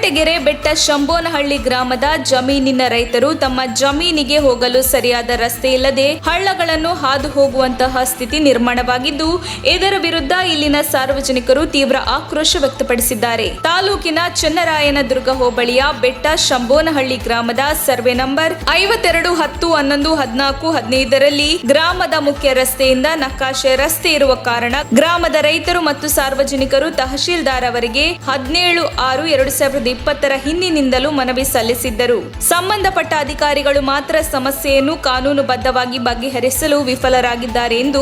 ಕೊರಟಗೆರೆ ಬೆಟ್ಟ ಶಂಬೋನಹಳ್ಳಿ ಗ್ರಾಮದ ಜಮೀನಿನ ರೈತರು ತಮ್ಮ ಜಮೀನಿಗೆ ಹೋಗಲು ಸರಿಯಾದ ರಸ್ತೆ ಇಲ್ಲದೆ ಹಳ್ಳಗಳನ್ನು ಹಾದು ಹೋಗುವಂತಹ ಸ್ಥಿತಿ ನಿರ್ಮಾಣವಾಗಿದ್ದು, ಇದರ ವಿರುದ್ಧ ಇಲ್ಲಿನ ಸಾರ್ವಜನಿಕರು ತೀವ್ರ ಆಕ್ರೋಶ ವ್ಯಕ್ತಪಡಿಸಿದ್ದಾರೆ. ತಾಲೂಕಿನ ಚನ್ನರಾಯನದುರ್ಗ ಹೋಬಳಿಯ ಬೆಟ್ಟ ಶಂಬೋನಹಳ್ಳಿ ಗ್ರಾಮದ ಸರ್ವೆ ನಂಬರ್ 52, 10, 11, 14, 15ರಲ್ಲಿ ಗ್ರಾಮದ ಮುಖ್ಯ ರಸ್ತೆಯಿಂದ ನಕಾಶೆ ರಸ್ತೆ ಇರುವ ಕಾರಣ ಗ್ರಾಮದ ರೈತರು ಮತ್ತು ಸಾರ್ವಜನಿಕರು ತಹಶೀಲ್ದಾರ್ ಅವರಿಗೆ 17/6/2020 ಹಿಂದಿನಿಂದಲೂ ಮನವಿ ಸಲ್ಲಿಸಿದ್ದರು. ಸಂಬಂಧಪಟ್ಟ ಅಧಿಕಾರಿಗಳು ಮಾತ್ರ ಸಮಸ್ಯೆಯನ್ನು ಕಾನೂನುಬದ್ಧವಾಗಿ ಬಗೆಹರಿಸಲು ವಿಫಲರಾಗಿದ್ದಾರೆ ಎಂದು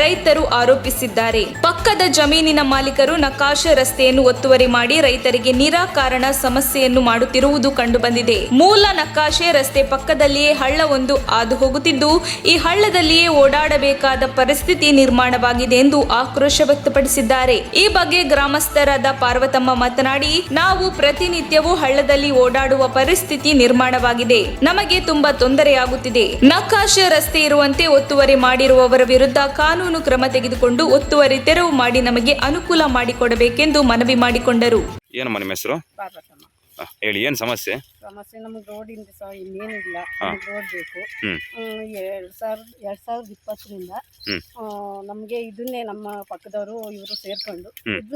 ರೈತರು ಆರೋಪಿಸಿದ್ದಾರೆ. ಪಕ್ಕದ ಜಮೀನಿನ ಮಾಲೀಕರು ನಕಾಶೆ ರಸ್ತೆಯನ್ನು ಒತ್ತುವರಿ ಮಾಡಿ ರೈತರಿಗೆ ನಿರಾಕಾರಣ ಸಮಸ್ಯೆಯನ್ನು ಮಾಡುತ್ತಿರುವುದು ಕಂಡುಬಂದಿದೆ. ಮೂಲ ನಕಾಶೆ ರಸ್ತೆ ಪಕ್ಕದಲ್ಲಿಯೇ ಹಳ್ಳವೊಂದು ಹಾದು ಹೋಗುತ್ತಿದ್ದು, ಈ ಹಳ್ಳದಲ್ಲಿಯೇ ಓಡಾಡಬೇಕಾದ ಪರಿಸ್ಥಿತಿ ನಿರ್ಮಾಣವಾಗಿದೆ ಎಂದು ಆಕ್ರೋಶ ವ್ಯಕ್ತಪಡಿಸಿದ್ದಾರೆ. ಈ ಬಗ್ಗೆ ಗ್ರಾಮಸ್ಥರಾದ ಪಾರ್ವತಮ್ಮ ಮಾತನಾಡಿ, ನಾವು ಪ್ರತಿನಿತ್ಯವೂ ಹಳ್ಳದಲ್ಲಿ ಓಡಾಡುವ ಪರಿಸ್ಥಿತಿ ನಿರ್ಮಾಣವಾಗಿದೆ. ನಮಗೆ ತುಂಬಾ ತೊಂದರೆಯಾಗುತ್ತಿದೆ. ನಕಾಶೆ ರಸ್ತೆ ಇರುವಂತೆ ಒತ್ತುವರಿ ಮಾಡಿರುವವರ ವಿರುದ್ಧ ಕಾನೂನು ಕ್ರಮ ತೆಗೆದುಕೊಂಡು ಒತ್ತುವರಿ ತೆರವು ಮಾಡಿ ನಮಗೆ ಅನುಕೂಲ ಮಾಡಿಕೊಡಬೇಕೆಂದು ಮನವಿ ಮಾಡಿಕೊಂಡರು. ಏನಮ್ಮ ನಿಮ್ಮ ಹೆಸರು? ಹೇಳಿ, ಏನು ಸಮಸ್ಯೆ? ನಮಗೆ ರೋಡಿಂದ ಸಹ ಇನ್ನೇನಿಲ್ಲ, ನಮಗೆ ರೋಡ್ ಬೇಕು. 2020ರಿಂದ ನಮಗೆ ಇದನ್ನೇ ನಮ್ಮ ಪಕ್ಕದವರು ಇವರು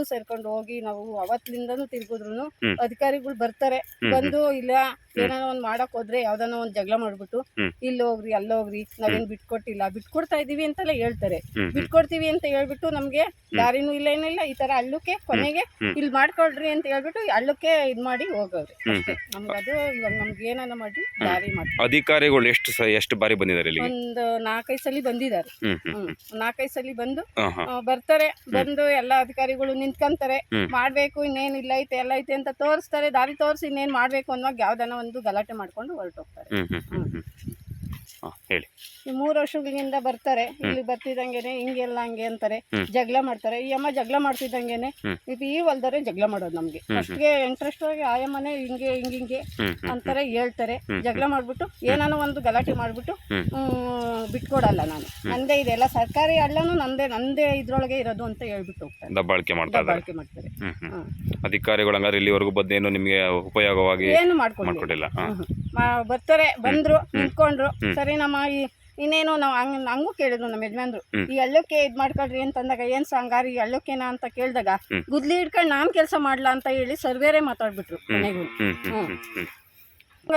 ಸೇರ್ಕೊಂಡು ಹೋಗಿ ನಾವು ಅವತ್ತಿಂದನೂ ತಿರ್ಗುದ್ರು ಅಧಿಕಾರಿಗಳು ಬರ್ತಾರೆ. ಬಂದು ಇಲ್ಲ ಏನೋ ಒಂದ್ ಮಾಡಕ್ ಹೋದ್ರೆ ಯಾವ್ದಾನ ಒಂದ್ ಜಗಳ ಮಾಡ್ಬಿಟ್ಟು ಇಲ್ಲಿ ಹೋಗ್ರಿ ಅಲ್ಲೋಗ್ರಿ ನಾವೇನ್ ಬಿಟ್ಕೊಟ್ಟಿಲ್ಲ, ಬಿಟ್ಕೊಡ್ತಾ ಇದೀವಿ ಅಂತೆಲ್ಲ ಹೇಳ್ತಾರೆ. ಬಿಟ್ಕೊಡ್ತೀವಿ ಅಂತ ಹೇಳ್ಬಿಟ್ಟು ನಮ್ಗೆ ದಾರಿನೂ ಇಲ್ಲ ಏನಿಲ್ಲ, ಈ ತರ ಹಳ್ಳಕ್ಕೆ ಕೊನೆಗೆ ಇಲ್ಲಿ ಮಾಡ್ಕೊಳ್ರಿ ಅಂತ ಹೇಳ್ಬಿಟ್ಟು ಹಳ್ಳಕ್ಕೆ ಇದ್ ಮಾಡಿ ಹೋಗೋರು. ನಮ್ಗದು ಇವಾಗ ನಮ್ಗೆ ಏನಾನ ಮಾಡಿ ದಾರಿ ಮಾಡಿ. ಅಧಿಕಾರಿಗಳು ಎಷ್ಟು ಬಾರಿ ಬಂದಿದ್ದಾರೆ? ಒಂದು 4-5 ಸಲ ಬಂದಿದ್ದಾರೆ. 4-5 ಸಲ ಬಂದು ಬರ್ತಾರೆ. ಬಂದು ಎಲ್ಲಾ ಅಧಿಕಾರಿಗಳು ನಿಂತ್ಕೊಂತಾರೆ. ಮಾಡ್ಬೇಕು ಇನ್ನೇನಿಲ್ಲ ಐತೆ ಎಲ್ಲ ಐತೆ ಅಂತ ತೋರಿಸ್ತಾರೆ. ದಾರಿ ತೋರಿಸಿ ಇನ್ನೇನ್ ಮಾಡ್ಬೇಕು ಅನ್ನೋವಾಗ ಯಾವ್ದಾನ ಒಂದು ಗಲಾಟೆ ಮಾಡ್ಕೊಂಡು ಹೊರಟೋಗ್ತಾರೆ. ಹೇಳಿ. ಈ 3 ವರ್ಷಗಳಿಂದ ಬರ್ತಾರೆ. ಇಲ್ಲಿ ಬರ್ತಿದ್ದಂಗೆನೆ ಹಿಂಗೆಲ್ಲ ಹಂಗೆ ಅಂತಾರೆ, ಜಗಳ ಮಾಡ್ತಾರೆ. ಈ ಅಮ್ಮ ಜಗಳ ಮಾಡ್ತಿದ್ದಂಗೆನೆ ಈ ಹೊಲ್ದರೆ ಜಗಳ ಮಾಡೋದು. ನಮ್ಗೆ ಅಷ್ಟಿಗೆ ಇಂಟ್ರೆಸ್ಟ್ ಆಗಿ ಆಯಮ್ಮನೆ ಹಿಂಗೆ ಅಂತಾರೆ, ಹೇಳ್ತಾರೆ. ಜಗಳ ಮಾಡ್ಬಿಟ್ಟು ಏನಾನ ಒಂದು ಗಲಾಟೆ ಮಾಡ್ಬಿಟ್ಟು ಬಿಟ್ಕೊಡಲ್ಲ. ನಾನು ನಂದೇ ಇದೆಲ್ಲ ಸರ್ಕಾರಿ ಹಳ್ಳನು ನಂದೇ ಇದ್ರೊಳಗೆ ಇರೋದು ಅಂತ ಹೇಳ್ಬಿಟ್ಟು ಹೋಗ್ತಾರೆ. ದಬ್ಬಾಳಿಕೆ ಮಾಡ್ತಾರೆ. ಅಧಿಕಾರಿಗಳು ಹಂಗಾದ್ರೆ ಇಲ್ಲಿವರೆಗೂ ಬಂದೇನು ನಿಮ್ಗೆ ಉಪಯೋಗವಾಗಿ ಏನು ಮಾಡ್ಕೊಂಡಿಲ್ಲ? ಬರ್ತಾರೆ, ಬಂದ್ರು, ನಿಂತ್ಕೊಂಡ್ರು. ಸರಿ ನಮ್ಮ ಇನ್ನೇನು ನಾವು ಹಂಗೂ ಕೇಳಿದ್ರು ನಮ್ಮ ಯಜಮಾನ್ರು, ಈ ಹಳ್ಳಕ್ಕೆ ಇದ್ ಮಾಡ್ಕೊಳ್ರಿ ಅಂತಂದಾಗ ಏನ್ ಸಂಗಾರಿ ಈ ಹಳ್ಳಕ್ಕೇನ ಅಂತ ಕೇಳಿದಾಗ ಗುದ್ಲಿ ಹಿಡ್ಕೊಂಡು ನಾನ್ ಕೆಲಸ ಮಾಡ್ಲಾ ಅಂತ ಹೇಳಿ ಸರ್ವೇರೇ ಮಾತಾಡ್ಬಿಟ್ರು ಮನೆಗೂ.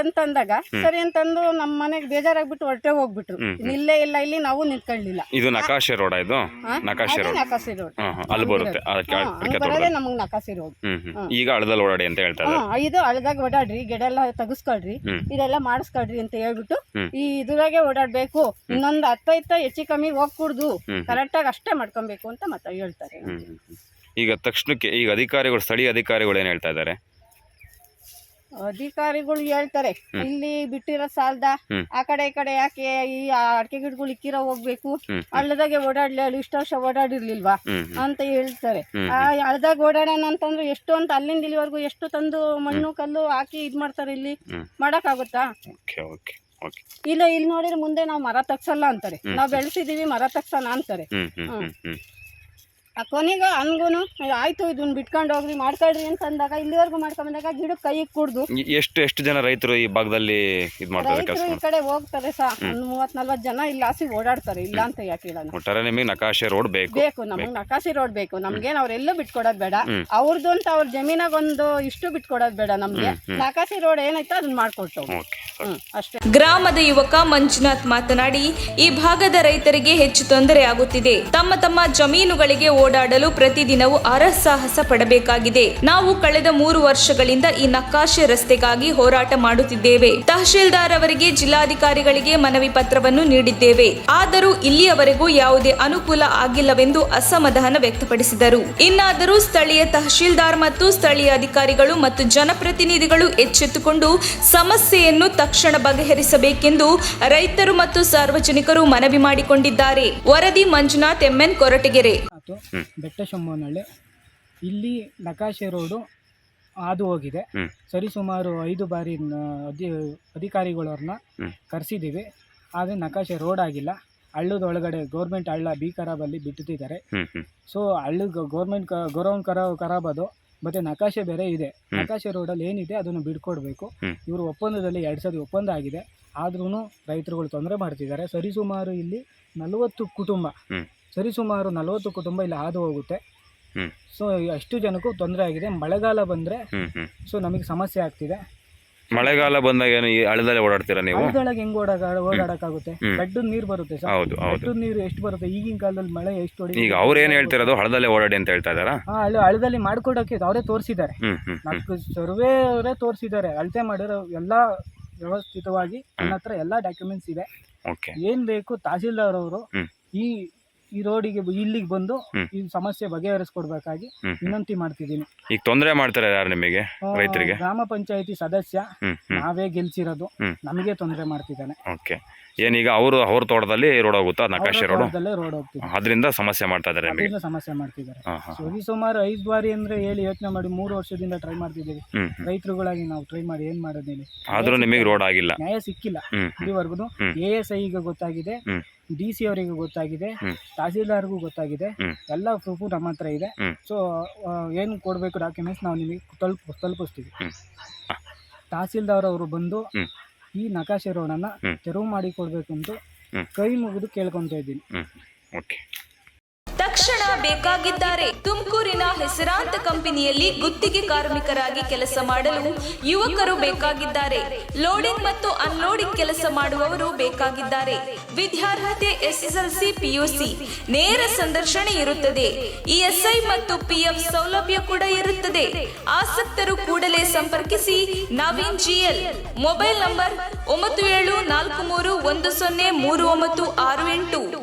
ಅಂತಂದಾಗ ಸರಿ ಅಂತಂದು ನಮ್ಮ ಮನೆಗೆ ಬೇಜಾರಾಗ್ಬಿಟ್ಟು ಹೊರಟೆ ಹೋಗ್ಬಿಟ್ರು. ಇಲ್ಲೇ ಇಲ್ಲ, ಇಲ್ಲಿ ನಾವು ನಿಂತ್ಕೊಳ್ಳಿಲ್ಲ. ಇದು ನಕಾಶೆ ರೋಡ್? ಇದು ನಕಾಶೆ ರೋಡ್ ಅಲ್ಲಿ ಬರುತ್ತೆ, ಬರೋದೇ ನಮಗ್ ನಕಾಶೆ ರೋಡ್. ಈಗ ಹಳ್ಳದಲ್ಲಿ ಓಡಾಡಿ ಅಂತ ಹೇಳ್ತಾರೆ. ಇದು ಹಳ್ಳದಾಗ ಓಡಾಡ್ರಿ, ಗಿಡ ಎಲ್ಲ ತೆಗಿಸ್ಕೊಳ್ರಿ, ಇದೆಲ್ಲ ಮಾಡಿಸ್ಕೊಳ್ರಿ ಅಂತ ಹೇಳ್ಬಿಟ್ಟು ಈ ಇದ್ರಾಗೆ ಓಡಾಡ್ಬೇಕು. ಇನ್ನೊಂದು 10 ಹೆಚ್ಚು ಕಮ್ಮಿ ಹೋಗ್ಕೂಡ್ದು, ಕರೆಕ್ಟಾಗಿ ಅಷ್ಟೇ ಮಾಡ್ಕೊಬೇಕು ಅಂತ ಮತ್ತೆ ಹೇಳ್ತಾರೆ. ಈಗ ತಕ್ಷಣಕ್ಕೆ ಈಗ ಅಧಿಕಾರಿಗಳು, ಸ್ಥಳೀಯ ಅಧಿಕಾರಿಗಳು ಏನ್ ಹೇಳ್ತಾ ಇದ್ದಾರೆ? ಅಧಿಕಾರಿಗಳು ಹೇಳ್ತಾರೆ, ಇಲ್ಲಿ ಬಿಟ್ಟಿರೋ ಸಾಲದ ಆ ಕಡೆ ಈ ಕಡೆ ಯಾಕೆ ಈ ಅಡಿಕೆ ಗಿಡಗಳು ಇಕ್ಕಿರೋ ಹೋಗ್ಬೇಕು, ಹಳ್ಳದಾಗೆ ಓಡಾಡ್ಲಿ, ಅಲ್ಲಿ ಇಷ್ಟ ವರ್ಷ ಓಡಾಡಿರ್ಲಿಲ್ವಾ ಅಂತ ಹೇಳ್ತಾರೆ. ಆ ಹಳ್ಳದಾಗ ಓಡಾಡೋಣ ಅಂತಂದ್ರೆ ಎಷ್ಟು ಅಂತ ಅಲ್ಲಿಂದ ಇಲ್ಲಿವರೆಗೂ ಎಷ್ಟು ತಂದು ಮಣ್ಣು ಕಲ್ಲು ಹಾಕಿ ಇದ್ ಮಾಡ್ತಾರೆ. ಇಲ್ಲಿ ಮಾಡಕ್ ಆಗುತ್ತಾ? ಇಲ್ಲ, ಇಲ್ಲಿ ನೋಡಿದ್ರೆ ಮುಂದೆ ನಾವು ಮರ ತಗ್ಸಲ್ಲ ಅಂತಾರೆ. ನಾವ್ ಬೆಳೆಸಿದೀವಿ, ಮರ ತಗ್ಸೋಣ ಅಂತಾರೆ. ಕೊನೆಗೆ ಹಂಗೂನು ಆಯ್ತು ಇದನ್ನ ಬಿಟ್ಕೊಂಡು ಹೋಗ್ರಿ ಮಾಡ್ಕೊಳ್ರಿ ಅಂತ ಅಂದಾಗ ಇಲ್ಲಿವರೆಗೂ ಮಾಡ್ಕೊಂಡಾಗ ಗಿಡಕ್ಕೆ ಕೈ ಕೊಡ್ದು. ಎಷ್ಟು ಜನ ರೈತರು ಈ ಭಾಗದಲ್ಲಿ ರೈತರು ಈ ಕಡೆ ಹೋಗ್ತಾರೆ ಸರ್, ಒಂದು 30-40 ಜನ ಇಲ್ಲಿ ಆಸಿ ಓಡಾಡ್ತಾರೆ. ಇಲ್ಲ ಅಂತ ಯಾಕೆ ಹೇಳೋಣ. ನಿಮಗೆ ನಕಾಶೆ ರೋಡ್ ಬೇಕು, ನಮಗೆ ನಕಾಶೆ ರೋಡ್ ಬೇಕು. ನಮ್ಗೇನು ಅವ್ರೆಲ್ಲೂ ಬಿಟ್ಕೊಡೋದ್ ಬೇಡ, ಅವ್ರದ್ದು ಅಂತ ಅವ್ರ ಜಮೀನಾಗ ಒಂದು ಇಷ್ಟು ಬಿಟ್ಕೊಡೋದ್ ಬೇಡ. ನಮ್ಗೆ ನಕಾಶೆ ರೋಡ್ ಏನೈತೆ ಅದನ್ನ ಮಾಡ್ಕೊಡ್ತಾವ ಅಷ್ಟೇ. ಗ್ರಾಮದ ಯುವಕ ಮಂಜುನಾಥ್ ಮಾತನಾಡಿ, ಈ ಭಾಗದ ರೈತರಿಗೆ ಹೆಚ್ಚು ತೊಂದರೆ ಆಗುತ್ತಿದೆ. ತಮ್ಮ ಜಮೀನುಗಳಿಗೆ ಓಡಾಡಲು ಪ್ರತಿದಿನವೂ ಹರಸಾಹಸ ಪಡಬೇಕಾಗಿದೆ. ನಾವು ಕಳೆದ 3 ವರ್ಷಗಳಿಂದ ಈ ನಕಾಶೆ ರಸ್ತೆಗಾಗಿ ಹೋರಾಟ ಮಾಡುತ್ತಿದ್ದೇವೆ. ತಹಶೀಲ್ದಾರ್ ಅವರಿಗೆ, ಜಿಲ್ಲಾಧಿಕಾರಿಗಳಿಗೆ ಮನವಿ ಪತ್ರವನ್ನು ನೀಡಿದ್ದೇವೆ. ಆದರೂ ಇಲ್ಲಿಯವರೆಗೂ ಯಾವುದೇ ಅನುಕೂಲ ಆಗಿಲ್ಲವೆಂದು ಅಸಮಾಧಾನ ವ್ಯಕ್ತಪಡಿಸಿದರು. ಇನ್ನಾದರೂ ಸ್ಥಳೀಯ ತಹಶೀಲ್ದಾರ್ ಮತ್ತು ಸ್ಥಳೀಯ ಅಧಿಕಾರಿಗಳು ಮತ್ತು ಜನಪ್ರತಿನಿಧಿಗಳು ಎಚ್ಚೆತ್ತುಕೊಂಡು ಸಮಸ್ಯೆಯನ್ನು ತಕ್ಷಣ ಬಗೆಹರಿಸಬೇಕೆಂದು ರೈತರು ಮತ್ತು ಸಾರ್ವಜನಿಕರು ಮನವಿ ಮಾಡಿಕೊಂಡಿದ್ದಾರೆ. ವರದಿ ಮಂಜುನಾಥ್, MN, ಕೊರಟಗೆರೆ. ಬೆಟ್ಟ ಶಂಬೋನಹಳ್ಳಿ ಇಲ್ಲಿ ನಕಾಶೆ ರೋಡು ಹಾದು ಹೋಗಿದೆ. ಸರಿಸುಮಾರು 5 ಬಾರಿ ಅಧಿಕಾರಿಗಳವ್ರನ್ನ ಕರೆಸಿದ್ದೀವಿ, ಆದರೆ ನಕಾಶೆ ರೋಡ್ ಆಗಿಲ್ಲ. ಹಳ್ಳದ ಒಳಗಡೆ ಗೌರ್ಮೆಂಟ್ ಹಳ್ಳ ಬಿ ಖರಾಬಲ್ಲಿ ಬಿಟ್ಟಿದ್ದಾರೆ. ಸೊ ಹಳ್ಳ ಗೌರ್ಮೆಂಟ್ ಖರಾಬ್ ಅದು ಮತ್ತೆ ನಕಾಶೆ ಬೇರೆ ಇದೆ. ನಕಾಶೆ ರೋಡಲ್ಲಿ ಏನಿದೆ ಅದನ್ನು ಬಿಡ್ಕೊಡ್ಬೇಕು. ಇವರು ಒಪ್ಪಂದದಲ್ಲಿ 2 ಸರಿ ಒಪ್ಪಂದ ಆಗಿದೆ, ಆದ್ರೂ ರೈತರುಗಳು ತೊಂದರೆ ಮಾಡ್ತಿದ್ದಾರೆ. ಸರಿಸುಮಾರು ಇಲ್ಲಿ 40 ಕುಟುಂಬ ಸರಿಸುಮಾರು 40 ಕುಟುಂಬ ಇಲ್ಲಿ ಹಾದು ಹೋಗುತ್ತೆ. ಸೊ ಅಷ್ಟು ಜನಕ್ಕೂ ತೊಂದರೆ ಆಗಿದೆ. ಮಳೆಗಾಲ ಬಂದರೆ ಸೊ ನಮಗೆ ಸಮಸ್ಯೆ ಆಗ್ತಿದೆ. ಮಳೆಗಾಲ ಬಂದಾಗ ಏನು ಈ ಹಳ್ಳದಲ್ಲೇ ಓಡಾಡ್ತೀರಾ ನೀವು? ಹಳ್ಳದೊಳಗೆ ಹೆಂಗ್ ಓಡಾಡಕ್ಕಾಗುತ್ತೆ? ಗಡ್ಡದ ನೀರು ಬರುತ್ತೆ ಸರ್. ಹೌದು ಹೌದು. ಗಡ್ಡದ ನೀರು ಎಷ್ಟು ಬರುತ್ತೆ ಈಗಿನ ಕಾಲದಲ್ಲಿ? ಮಳೆ ಎಷ್ಟು ಹೊಡಿ. ಈಗ ಅವ್ರು ಏನು ಹೇಳ್ತಿರೋದು ಹಳ್ಳದಲ್ಲೇ ಓಡಾಡಿ ಅಂತ ಹೇಳ್ತಾ ಇದ್ದಾರಾ? ಹಳ್ಳದಲ್ಲಿ ಮಾಡ್ಕೊಡಕ್ಕೆ ಅವರೇ ತೋರಿಸಿದ್ದಾರೆ. ನಾಲ್ಕು ಸರ್ವೇ ಅವರೇ ತೋರಿಸಿದ್ದಾರೆ. ಅಳತೆ ಮಾಡಿರೋ ಎಲ್ಲ ವ್ಯವಸ್ಥಿತವಾಗಿ ನನ್ನ ಹತ್ರ ಎಲ್ಲ ಡಾಕ್ಯುಮೆಂಟ್ಸ್ ಇದೆ. ಏನ್ ಬೇಕು ತಹಸೀಲ್ದಾರ್ ಅವರು ಈ ರೋಡಿಗೆ ಇಲ್ಲಿಗೆ ಬಂದು ಈ ಸಮಸ್ಯೆ ಬಗೆಹರಿಸ್ಕೊಡ್ಬೇಕಾಗಿ ವಿನಂತಿ ಮಾಡ್ತಿದ್ದೀನಿ. ಈಗ ತೊಂದರೆ ಮಾಡ್ತಾರೆ ಯಾರು ನಿಮಗೆ? ರೈತರಿಗೆ ಗ್ರಾಮ ಪಂಚಾಯತಿ ಸದಸ್ಯ, ನಾವೇ ಗೆಲ್ಸಿರೋದು, ನಮಗೆ ತೊಂದರೆ ಮಾಡ್ತಿದ್ದಾನೆ. ಓಕೆ. ಏನೀಗ ಅವ್ರ ತೋಟದಲ್ಲಿ ರೋಡ್ ಹೋಗುತ್ತಾ? ನಕಾಶೆ ರೋಡ್ ಹೋಗ್ತಿದೆ, ಅದರಿಂದ ಸಮಸ್ಯೆ ಮಾಡ್ತಾ ಇದ್ದಾರೆ ನಿಮಗೆ? ಸಮಸ್ಯೆ ಮಾಡ್ತಿದ್ದಾರೆ. ಸುಮಾರು 5 ಬಾರಿ ಅಂದ್ರೆ ಹೇಳಿ ಯೋಚನೆ ಮಾಡಿ 3 ವರ್ಷದಿಂದ ಟ್ರೈ ಮಾಡ್ತಿದ್ದೀವಿ. ರೈತರುಗಳಾಗಿ ನಾವು ಟ್ರೈ ಮಾಡಿ ಏನ್ ಮಾಡೋದೇಳಿ, ಆದ್ರೂ ನಿಮಗೆ ರೋಡ್ ಆಗಿಲ್ಲ, ನ್ಯಾಯ ಸಿಕ್ಕಿಲ್ಲ ಇಲ್ಲಿವರೆಗೂ. ASIಗೆ ಗೊತ್ತಾಗಿದೆ, DC ಅವರಿಗೆ ಗೊತ್ತಾಗಿದೆ, ತಹಸೀಲ್ದಾರ್ಗೂ ಗೊತ್ತಾಗಿದೆ, ಎಲ್ಲ ಪ್ರೂಫು ನಮ್ಮ ಹತ್ರ ಇದೆ. ಸೊ ಏನು ಕೊಡಬೇಕು ಡಾಕ್ಯುಮೆಂಟ್ಸ್ ನಾವು ನಿಮಗೆ ತಲುಪಿಸ್ತೀವಿ. ತಹಸೀಲ್ದಾರ್ ಅವರು ಬಂದು ಈ ನಕಾಶೆ ರೋಡನ್ನು ತೆರವು ಮಾಡಿ ಕೊಡಬೇಕು ಅಂತ ಕೈ ಮುಗಿದು ಕೇಳ್ಕೊತಾ ಇದ್ದೀನಿ. ತಕ್ಷಣ ಬೇಕಾಗಿದ್ದಾರೆ. ತುಮಕೂರಿನ ಹೆಸರಾಂತ ಕಂಪನಿಯಲ್ಲಿ ಗುತ್ತಿಗೆ ಕಾರ್ಮಿಕರಾಗಿ ಕೆಲಸ ಮಾಡಲು ಯುವಕರು ಬೇಕಾಗಿದ್ದಾರೆ. ಲೋಡಿಂಗ್ ಮತ್ತು ಅನ್ಲೋಡಿಂಗ್ ಕೆಲಸ ಮಾಡುವವರು ಬೇಕಾಗಿದ್ದಾರೆ. ವಿದ್ಯಾರ್ಹತೆ SSLC PUC. ನೇರ ಸಂದರ್ಶನ ಇರುತ್ತದೆ. ESI ಮತ್ತು PF ಸೌಲಭ್ಯ ಕೂಡ ಇರುತ್ತದೆ. ಆಸಕ್ತರು ಕೂಡಲೇ ಸಂಪರ್ಕಿಸಿ. ನವೀನ್ GL. Mobile number 9743103968.